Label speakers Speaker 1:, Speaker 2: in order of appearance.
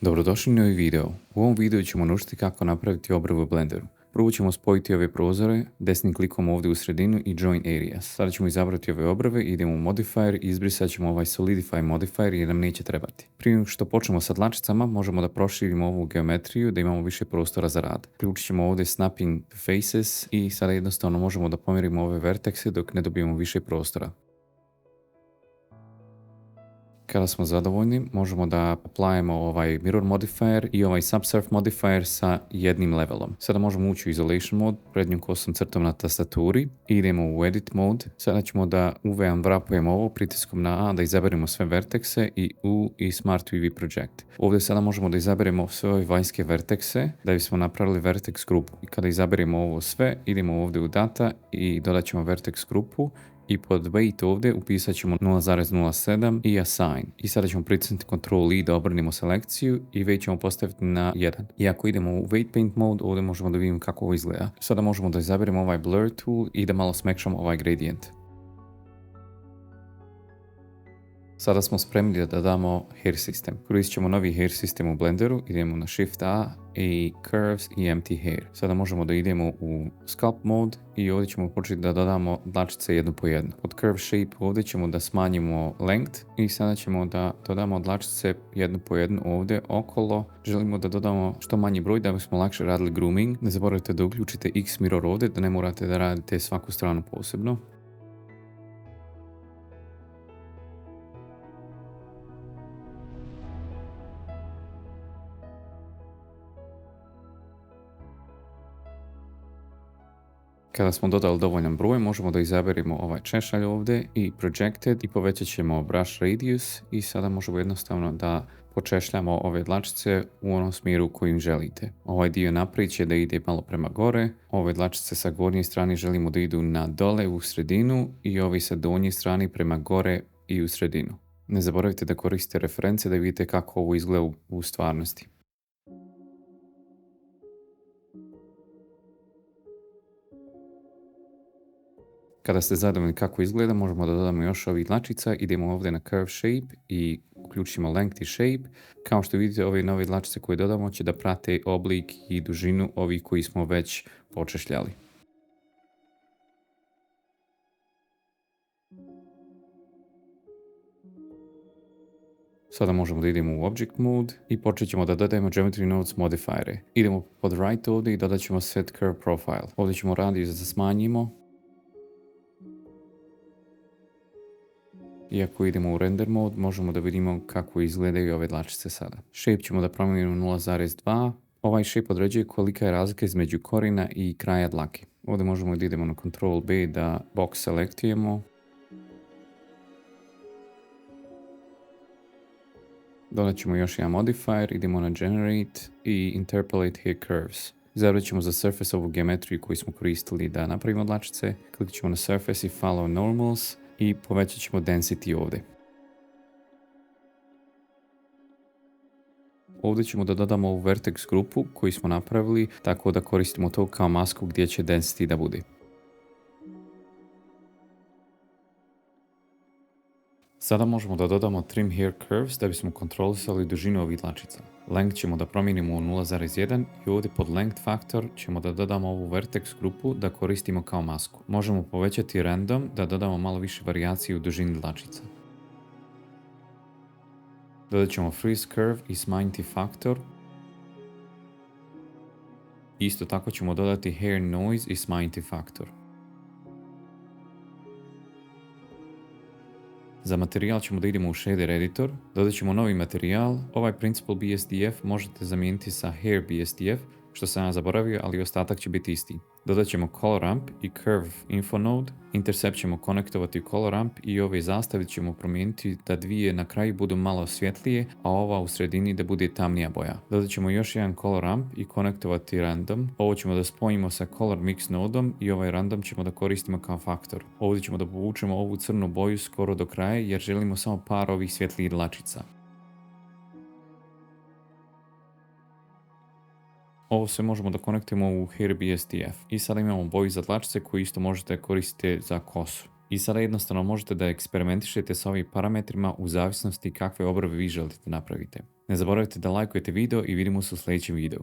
Speaker 1: Dobrodošli na novi video. U ovom videu ćemo naučiti kako napraviti obrve u Blenderu. Prvo ćemo spojiti ove prozore, desnim klikom ovdje u sredinu i Join Areas. Sada ćemo izabrati ove obrve, idemo u Modifier i izbrisat ćemo ovaj Solidify Modifier jer nam neće trebati. Prije nego što počnemo sa dlačicama, možemo da proširimo ovu geometriju da imamo više prostora za rad. Ključit ćemo ovdje Snapping Faces i sada jednostavno možemo da pomjerimo ove vertekse dok ne dobijemo više prostora. Kada smo zadovoljni, možemo da aplijemo ovaj Mirror Modifier i ovaj Subsurf Modifier sa jednim levelom. Sada možemo ući u Isolation Mode, prednjom kosom crtom na tastaturi. Idemo u Edit Mode. Sada ćemo da UV unwrapujemo ovo pritiskom na A da izaberemo sve vertekse i U i Smart UV Project. Ovdje sada možemo da izaberemo sve ove vanjske vertekse da bismo napravili vertex grupu. I kada izaberemo ovo sve, idemo ovdje u Data i dodat ćemo vertex grupu. I pod weight ovdje upisat ćemo 0,07 i assign. I sada ćemo pritisnuti Ctrl I da obrnimo selekciju i weight ćemo postaviti na 1. I ako idemo u weight paint mode, ovdje možemo da vidimo kako ovo izgleda. Sada možemo da izaberemo ovaj blur tool i da malo smekšamo ovaj gradient. Sada smo spremni da dodamo hair system. Koristit ćemo novi hair system u Blenderu, idemo na Shift A i Curves i Empty Hair. Sada možemo da idemo u Sculpt mode i ovdje ćemo početi da dodamo dlačice jednu po jednu. Pod Curve Shape ovdje ćemo da smanjimo length i sada ćemo da dodamo dlačice jednu po jednu ovdje okolo. Želimo da dodamo što manji broj da bismo lakše radili grooming. Ne zaboravite da uključite X mirror ovdje, da ne morate da radite svaku stranu posebno. Kada smo dodali dovoljan broj, možemo da izaberemo ovaj češalj ovdje i Projected i povećat ćemo Brush Radius i sada možemo jednostavno da počešljamo ove dlačice u onom smjeru kojim želite. Ovaj dio naprijed će da ide malo prema gore, ove dlačice sa gornje strane želimo da idu na dole u sredinu i ovi sa donje strane prema gore i u sredinu. Ne zaboravite da koristite reference da vidite kako ovo izgleda u stvarnosti. Kada ste zadovoljni kako izgleda, možemo da dodamo još ovih dlačica. Idemo ovdje na Curve Shape i uključimo Length i Shape. Kao što vidite, ove nove dlačice koje dodamo će da prate oblik i dužinu ovih koji smo već počešljali. Sada možemo da idemo u Object Mode i počet ćemo da dodajemo Geometry Nodes modifiere. Idemo pod Right ovdje i dodat ćemo Set Curve Profile. Ovdje ćemo radius da smanjimo. I ako idemo u render mode, možemo da vidimo kako izgledaju ove dlačice sada. Shape ćemo da promijenimo 0,2. Ovaj shape određuje kolika je razlika između korina i kraja dlake. Ovdje možemo da idemo na Ctrl B da box selektujemo. Dodat ćemo još jedan modifier, idemo na Generate i Interpolate Hair Curves. Izabrat ćemo za surface ovu geometriju koju smo koristili da napravimo dlačice. Kliknut ćemo na Surface i Follow Normals i povećat ćemo Density ovdje. Ovdje ćemo da dodamo ovu Vertex grupu koju smo napravili, tako da koristimo to kao masku gdje će Density da bude. Sada možemo da dodamo Trim Hair Curves da bismo kontrolisali dužinu ovih dlačica. Length ćemo da promijenimo u 0,1 i ovdje pod Length Factor ćemo da dodamo ovu Vertex grupu da koristimo kao masku. Možemo povećati Random da dodamo malo više varijacije u dužini dlačica. Dodat ćemo Freeze Curve i smanjiti Factor. Isto tako ćemo dodati Hair Noise i smanjiti Factor. Za materijal ćemo da idemo u Shader Editor, dodat ćemo novi materijal. Ovaj Principal BSDF možete zamijeniti sa Hair BSDF, što sam ja zaboravio, ali ostatak će biti isti. Dodat ćemo Color Ramp i Curve Info Node, Intercept ćemo konektovati u Color Ramp i ove zastavi ćemo promijeniti da dvije na kraju budu malo svjetlije, a ova u sredini da bude tamnija boja. Dodat ćemo još jedan Color Ramp i konektovati Random. Ovo ćemo da spojimo sa Color Mix nodom i ovaj Random ćemo da koristimo kao faktor. Ovdje ćemo da povučemo ovu crnu boju skoro do kraja jer želimo samo par ovih svjetlijih dlačica. Ovo sve možemo da konektujemo u Hair BSDF. I sada imamo boju za dlačice koju isto možete koristiti za kosu. I sada jednostavno možete da eksperimentišete sa ovim parametrima u zavisnosti kakve obrve vi želite napravite. Ne zaboravite da lajkujete video i vidimo se u sljedećem videu.